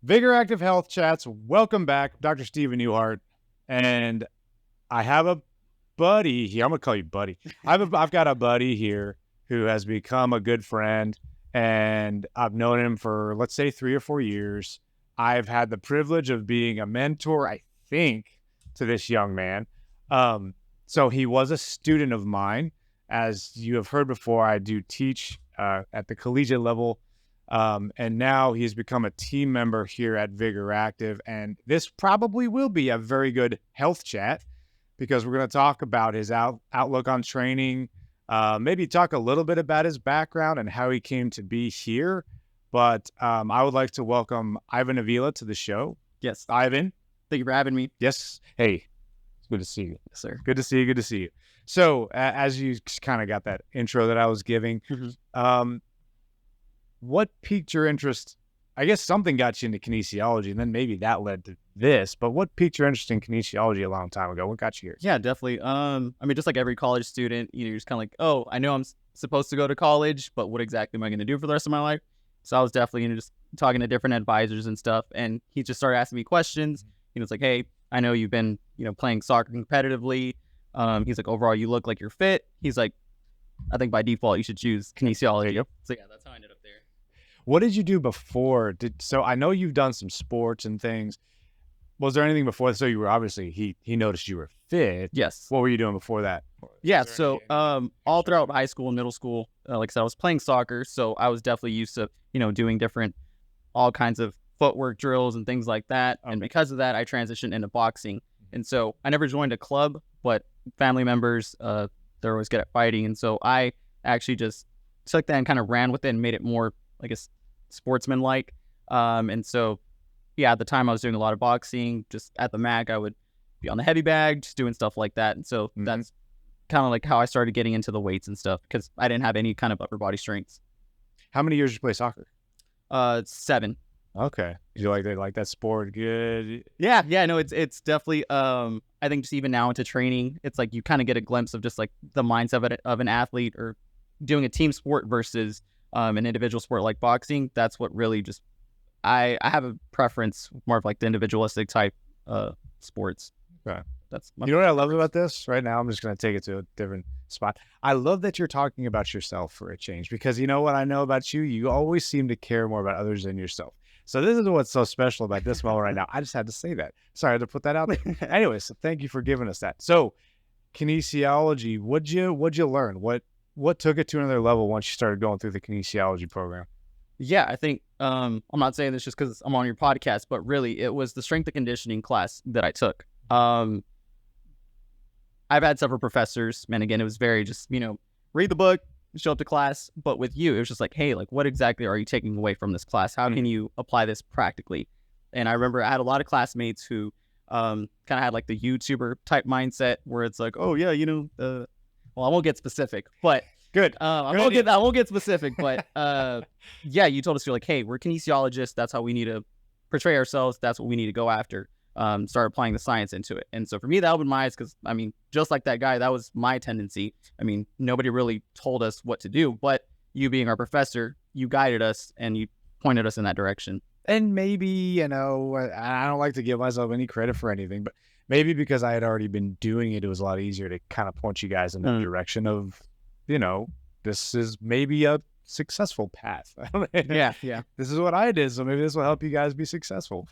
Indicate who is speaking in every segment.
Speaker 1: Vigor Active Health Chats. Welcome back, Dr. Stephen Newhart. And I have a buddy here. I'm gonna call you buddy. I've got a buddy here who has become a good friend, and I've known him for, let's say, 3 or 4 years. I've had the privilege of being a mentor, I think, to this young man. So he was a student of mine. As you have heard before, I do teach at the collegiate level. And now he's become a team member here at Vigor Active. And this probably will be a very good health chat because we're going to talk about his outlook on training, maybe talk a little bit about his background and how he came to be here. But I would like to welcome Ivan Avila to the show.
Speaker 2: Yes.
Speaker 1: Ivan.
Speaker 2: Thank you for having me.
Speaker 1: Yes. Hey, it's good to see you.
Speaker 2: Yes, sir.
Speaker 1: Good to see you. Good to see you. So as you kind of got that intro that I was giving, what piqued your interest? I guess something got you into kinesiology, and then maybe that led to this. But what piqued your interest in kinesiology a long time ago? What got you here?
Speaker 2: Yeah, definitely. I mean, just like every college student, you're just kind of like, oh, I know I'm supposed to go to college, but what exactly am I going to do for the rest of my life? So I was definitely, just talking to different advisors and stuff, and he just started asking me questions. It's like, hey, I know you've been, playing soccer competitively. He's like, overall, you look like you're fit. He's like, I think by default you should choose kinesiology.
Speaker 1: Yep.
Speaker 2: So yeah, that's how I ended up there.
Speaker 1: What did you do before? So I know you've done some sports and things. Was there anything before? So you were obviously, he noticed you were fit.
Speaker 2: Yes.
Speaker 1: What were you doing before that?
Speaker 2: Yeah, so all throughout high school and middle school, like I said, I was playing soccer, so I was definitely used to, doing all kinds of footwork drills and things like that. Okay. And because of that, I transitioned into boxing. And so I never joined a club, but family members, they're always good at fighting. And so I actually just took that and kind of ran with it and made it more, like, a sportsman-like. And so, yeah, at the time I was doing a lot of boxing. Just at the MAC, I would be on the heavy bag, just doing stuff like that. And so that's kind of like how I started getting into the weights and stuff because I didn't have any kind of upper body strength.
Speaker 1: How many years did you play soccer?
Speaker 2: 7.
Speaker 1: Okay. You like that sport good?
Speaker 2: Yeah, no, it's definitely I think just even now into training, it's like you kind of get a glimpse of just like the mindset of an athlete or doing a team sport versus an individual sport like boxing. That's what really just I have a preference more of like the individualistic type sports.
Speaker 1: Okay.
Speaker 2: That's
Speaker 1: you know what I love about this right now? I'm just going to take it to a different spot. I love that you're talking about yourself for a change because you know what I know about you? You always seem to care more about others than yourself. So this is what's so special about this moment right now. I just had to say that. Sorry to put that out there. Anyway, so thank you for giving us that. So kinesiology, what'd you learn? What took it to another level once you started going through the kinesiology program?
Speaker 2: Yeah, I think I'm not saying this just because I'm on your podcast, but really it was the strength and conditioning class that I took. I've had several professors, and again, it was very just, read the book, show up to class. But with you, it was just like, hey, like, what exactly are you taking away from this class? How can you apply this practically? And I remember I had a lot of classmates who kind of had like the YouTuber type mindset where it's like, oh yeah, well, I won't get specific, but
Speaker 1: good.
Speaker 2: I won't get specific, but yeah, you told us you're like, hey, we're kinesiologists. That's how we need to portray ourselves. That's what we need to go after. Start applying the science into it. And so for me, that opened my eyes because, I mean, just like that guy, that was my tendency. I mean, nobody really told us what to do, but you being our professor, you guided us and you pointed us in that direction.
Speaker 1: And maybe, I don't like to give myself any credit for anything, but maybe because I had already been doing it, it was a lot easier to kind of point you guys in the direction of, this is maybe a successful path.
Speaker 2: Yeah.
Speaker 1: This is what I did, so maybe this will help you guys be successful.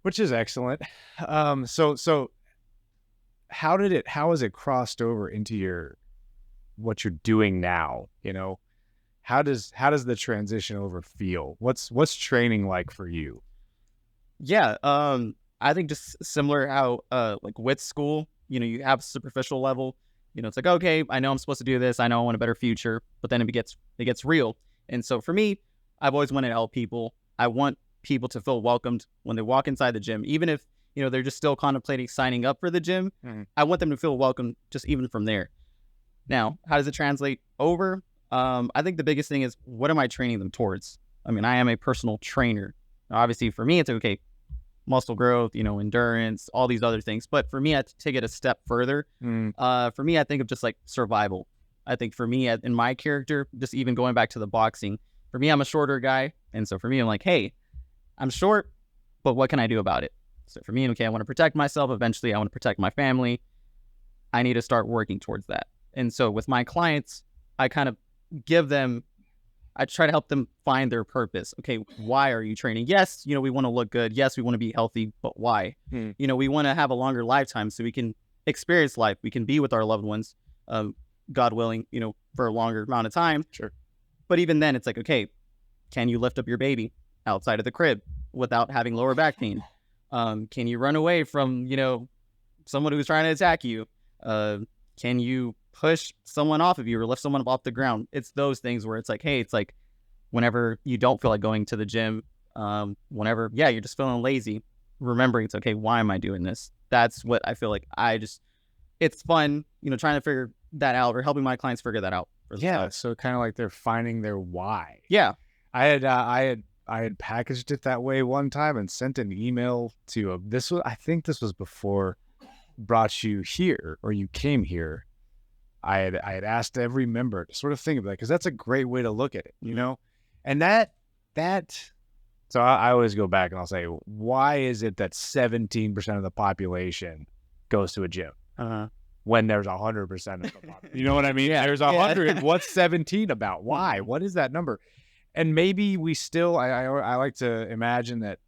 Speaker 1: Which is excellent. So how has it crossed over into what you're doing now? How does the transition over feel? What's training like for you?
Speaker 2: Yeah. I think just similar how, like with school, you have superficial level, it's like, okay, I know I'm supposed to do this. I know I want a better future, but then it gets real. And so for me, I've always wanted to help people. I want people to feel welcomed when they walk inside the gym, even if they're just still contemplating signing up for the gym. I want them to feel welcome just even from there. Now, how does it translate over? I think the biggest thing is, what am I training them towards? I mean, I am a personal trainer. Now, obviously for me, it's okay, muscle growth, endurance, all these other things. But for me, I take it a step further. For me, I think of just like survival. I think for me, in my character, just even going back to the boxing, for me, I'm a shorter guy. And so for me, I'm like, hey, I'm short, but what can I do about it? So for me, okay, I want to protect myself. Eventually, I want to protect my family. I need to start working towards that. And so with my clients, I kind of I try to help them find their purpose. Okay, why are you training? Yes, we want to look good. Yes, we want to be healthy, but why? We want to have a longer lifetime so we can experience life. We can be with our loved ones, God willing, for a longer amount of time.
Speaker 1: Sure.
Speaker 2: But even then, it's like, okay, can you lift up your baby outside of the crib without having lower back pain? Can you run away from, someone who's trying to attack you? Can you push someone off of you or lift someone up off the ground? It's those things where it's like, hey, it's like whenever you don't feel like going to the gym, whenever, you're just feeling lazy, remembering it's okay, why am I doing this? That's what I feel like it's fun, trying to figure that out or helping my clients figure that out.
Speaker 1: So kind of like they're finding their why.
Speaker 2: Yeah.
Speaker 1: I had packaged it that way one time and sent an email to I think this was before brought you here or you came here. I had asked every member to sort of think about it because that's a great way to look at it, and that so I always go back and I'll say, why is it that 17% of the population goes to a gym when there's 100% of the population? You know what I mean? There's 100. What's 17 about? Why? What is that number? And maybe we still, I like to imagine that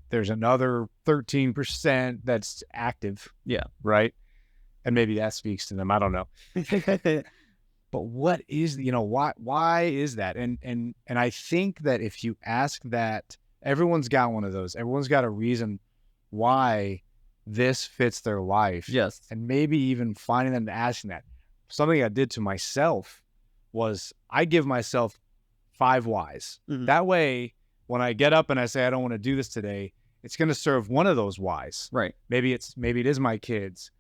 Speaker 1: there's another 13% that's active.
Speaker 2: Yeah.
Speaker 1: Right. And maybe that speaks to them. I don't know. But what is, why is that? And I think that if you ask that, everyone's got one of those. Everyone's got a reason why this fits their life.
Speaker 2: Yes.
Speaker 1: And maybe even finding them to asking that. Something I did to myself was I give myself 5 whys.
Speaker 2: Mm-hmm.
Speaker 1: That way, when I get up and I say, I don't want to do this today, it's going to serve one of those whys.
Speaker 2: Right.
Speaker 1: Maybe it is my kids.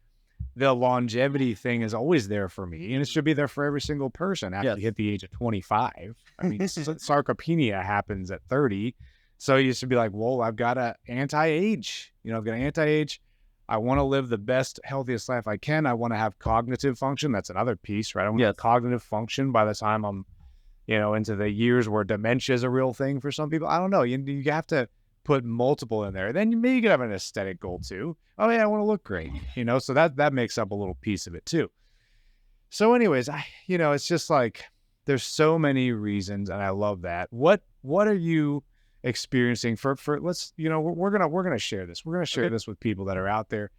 Speaker 1: The longevity thing is always there for me, and it should be there for every single person after you hit the age of 25. I mean, sarcopenia happens at 30. So you should be like, well, I've got an anti-age. I've got an anti-age. I want to live the best, healthiest life I can. I want to have cognitive function. That's another piece, right? I want to have cognitive function by the time I'm, into the years where dementia is a real thing for some people. I don't know. You have to multiple in there. Then maybe you could have an aesthetic goal too. Oh yeah, I want to look great. So that makes up a little piece of it too. So anyways, it's just like there's so many reasons, and I love that. What are you experiencing for let's, we're gonna share this. We're gonna share this with people that are out there.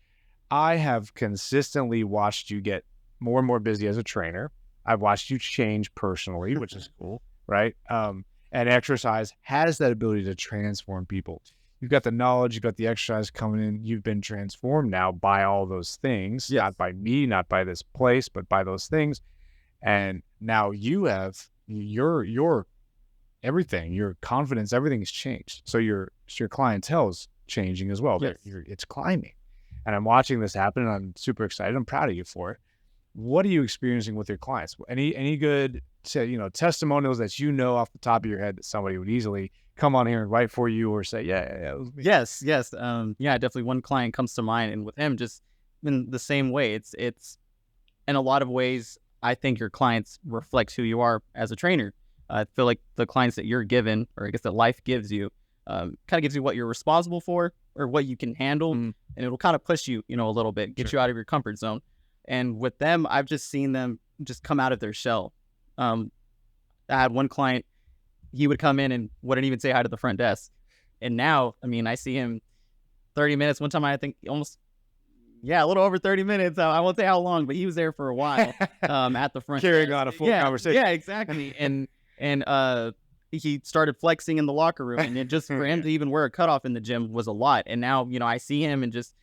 Speaker 1: I have consistently watched you get more and more busy as a trainer. I've watched you change personally, which is cool, right? And exercise has that ability to transform people. You've got the knowledge, you've got the exercise coming in. You've been transformed now by all those things, not by me, not by this place, but by those things. And now you have your everything, your confidence, everything's changed. So your clientele's changing as well.
Speaker 2: Yes.
Speaker 1: It's climbing. And I'm watching this happen, and I'm super excited. I'm proud of you for it. What are you experiencing with your clients? Any good testimonials that off the top of your head that somebody would easily come on here and write for you or say, it was me.
Speaker 2: Yes. Definitely one client comes to mind, and with him, just in the same way, it's in a lot of ways, I think your clients reflect who you are as a trainer. I feel like the clients that you're given, or I guess that life gives you, kind of gives you what you're responsible for or what you can handle, and it'll kind of push you, a little bit, get you out of your comfort zone. And with them, I've just seen them just come out of their shell. I had one client, he would come in and wouldn't even say hi to the front desk. And now, I see him 30 minutes. One time, I think almost, a little over 30 minutes. I won't say how long, but he was there for a while at the front
Speaker 1: Carrying
Speaker 2: desk.
Speaker 1: on a full conversation.
Speaker 2: Yeah, exactly. And he started flexing in the locker room. And it just for him to even wear a cutoff in the gym was a lot. And now, I see him and just,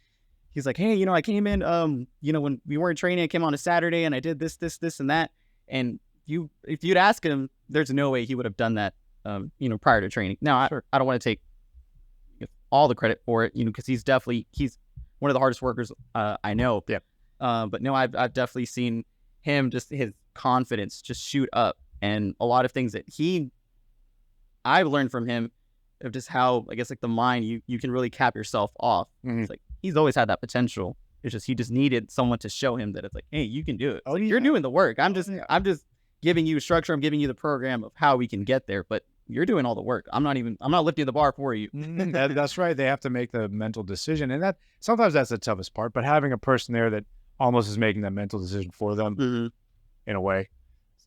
Speaker 2: he's like, hey, I came in, when we weren't training, I came on a Saturday and I did this, and that. And if you'd ask him, there's no way he would have done that, prior to training. Now, I don't want to take all the credit for it, because he's one of the hardest workers I know.
Speaker 1: Yeah.
Speaker 2: But no, I've definitely seen him, just his confidence just shoot up, and a lot of things that I've learned from him of just how, I guess, like the mind, you can really cap yourself off.
Speaker 1: Mm-hmm.
Speaker 2: It's like, he's always had that potential. It's just, he just needed someone to show him that it's like, hey, you can do it. You're doing the work. I'm just giving you structure. I'm giving you the program of how we can get there. But you're doing all the work. I'm not lifting the bar for you.
Speaker 1: That's right. They have to make the mental decision, and sometimes that's the toughest part. But having a person there that almost is making that mental decision for them, in a way,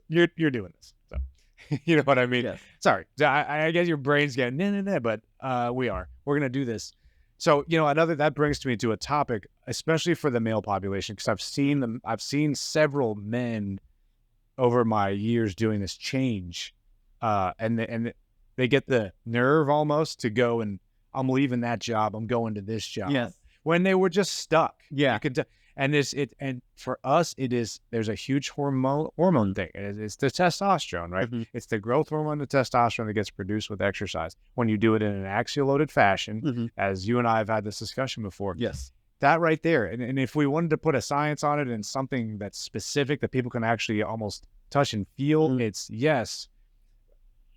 Speaker 1: you're doing this. So you know what I mean?
Speaker 2: Yes.
Speaker 1: Sorry, I guess your brain's getting no, but we're gonna do this. So that brings me to a topic, especially for the male population, because I've seen several men over my years doing this change, and they get the nerve almost to go, and I'm leaving that job, I'm going to this job.
Speaker 2: Yes.
Speaker 1: When they were just stuck.
Speaker 2: Yeah.
Speaker 1: And for us, there's a huge hormone thing. It's the testosterone, right? It's the growth hormone, the testosterone that gets produced with exercise. When you do it in an axial loaded fashion, as you and I have had this discussion before.
Speaker 2: Yes.
Speaker 1: That right there. And if we wanted to put a science on it and something that's specific that people can actually almost touch and feel, it's yes.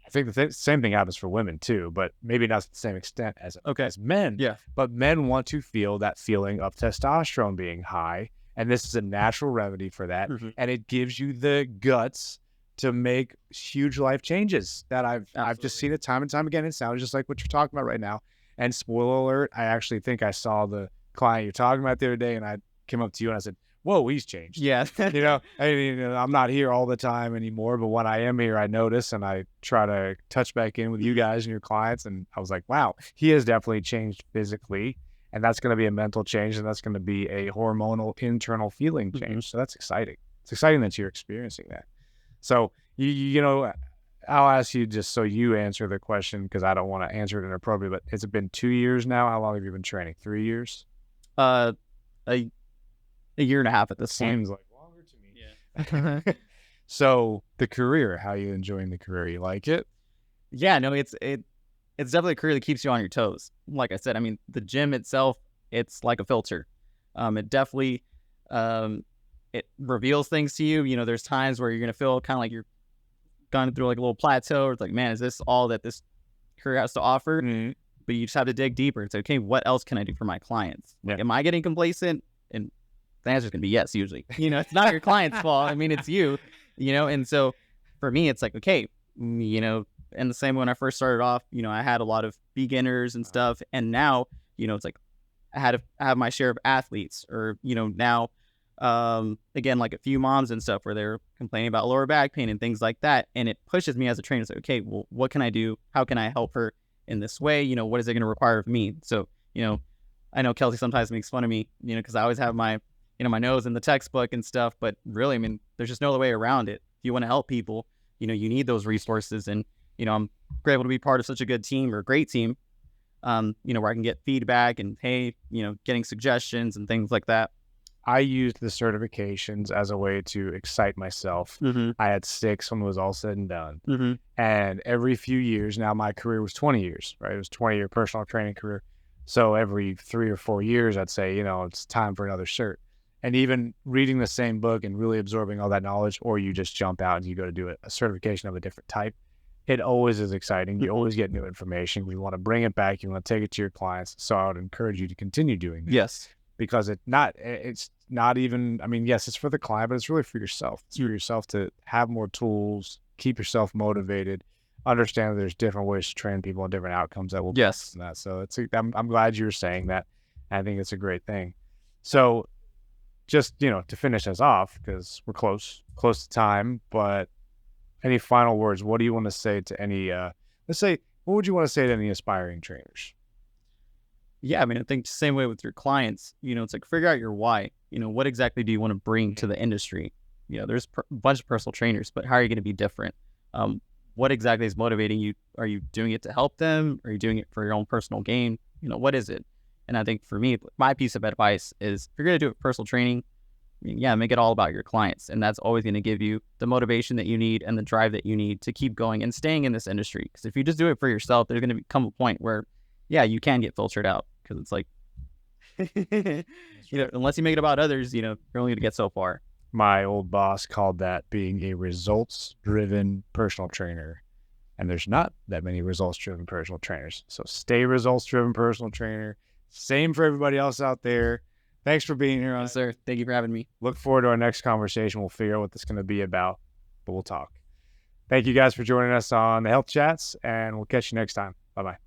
Speaker 1: I think the same thing happens for women too, but maybe not to the same extent as men.
Speaker 2: Yeah.
Speaker 1: But men want to feel that feeling of testosterone being high, and this is a natural remedy for that. And it gives you the guts to make huge life changes that I've just seen it time and time again. It sounds just like what you're talking about right now. And spoiler alert, I actually think I saw the client you're talking about the other day, and I came up to you and I said, whoa, he's changed.
Speaker 2: Yeah.
Speaker 1: I'm not here all the time anymore, but when I am here, I notice and I try to touch back in with you guys and your clients. And I was like, wow, he has definitely changed physically. And that's going to be a mental change, and that's going to be a hormonal internal feeling change. So that's exciting. It's exciting that you're experiencing that. So, I'll ask you just so you answer the question, because I don't want to answer it inappropriately, but has it been 2 years now? How long have you been training? 3 years?
Speaker 2: A year and a half at this point.
Speaker 1: Seems like longer to me. Yeah. So the career, how are you enjoying the career? You like it?
Speaker 2: Yeah, no, it's definitely a career that keeps you on your toes. Like I said, I mean, the gym itself, it's like a filter. It definitely it reveals things to you. There's times where you're gonna feel kind of like you're going through like a little plateau. Or it's like, man, is this all that this career has to offer? But you just have to dig deeper. It's okay, what else can I do for my clients?
Speaker 1: Yeah.
Speaker 2: Am I getting complacent? And the answer is going to be yes, usually. It's not your client's fault. I mean, it's you, and so for me, it's like, okay, and the same when I first started off, I had a lot of beginners and stuff. And now, it's like I have my share of athletes, or, now, again, like a few moms and stuff where they're complaining about lower back pain and things like that. And it pushes me as a trainer. It's like, okay, well, what can I do? How can I help her in this way? What is it going to require of me? So, I know Kelsey sometimes makes fun of me, because I always have my nose in the textbook and stuff, but really, I mean, there's just no other way around it. If you want to help people, you need those resources. And, I'm grateful to be part of such a good team, or a great team, where I can get feedback and, hey, getting suggestions and things like that.
Speaker 1: I used the certifications as a way to excite myself. I had 6 when it was all said and done. And every few years, now my career was 20 years, right? It was a 20-year personal training career. So every 3 or 4 years, I'd say, it's time for another cert. And even reading the same book and really absorbing all that knowledge, or you just jump out and you go to do a certification of a different type, it always is exciting. You always get new information. You want to bring it back. You want to take it to your clients. So I would encourage you to continue doing that.
Speaker 2: Yes.
Speaker 1: Because it's not even, I mean, yes, it's for the client, but it's really for yourself. It's for yourself to have more tools, keep yourself motivated, understand that there's different ways to train people and different outcomes that will be from that. So I'm glad you were saying that. I think it's a great thing. So just, to finish us off, because we're close to time, but any final words? What do you want to say to any, what would you want to say to any aspiring trainers?
Speaker 2: Yeah, I mean, I think the same way with your clients, it's like, figure out your why. What exactly do you want to bring to the industry? There's a bunch of personal trainers, but how are you going to be different? What exactly is motivating you? Are you doing it to help them? Are you doing it for your own personal gain? What is it? And I think for me, my piece of advice is, if you're going to do it personal training, make it all about your clients. And that's always going to give you the motivation that you need and the drive that you need to keep going and staying in this industry. Because if you just do it for yourself, there's going to come a point where, you can get filtered out, because it's like, unless you make it about others, you're only going to get so far.
Speaker 1: My old boss called that being a results-driven personal trainer. And there's not that many results-driven personal trainers. So stay results-driven personal trainer. Same for everybody else out there. Thanks for being here.
Speaker 2: Yes, sir. Thank you for having me.
Speaker 1: Look forward to our next conversation. We'll figure out what this is going to be about, but we'll talk. Thank you guys for joining us on the Health Chats, and we'll catch you next time. Bye-bye.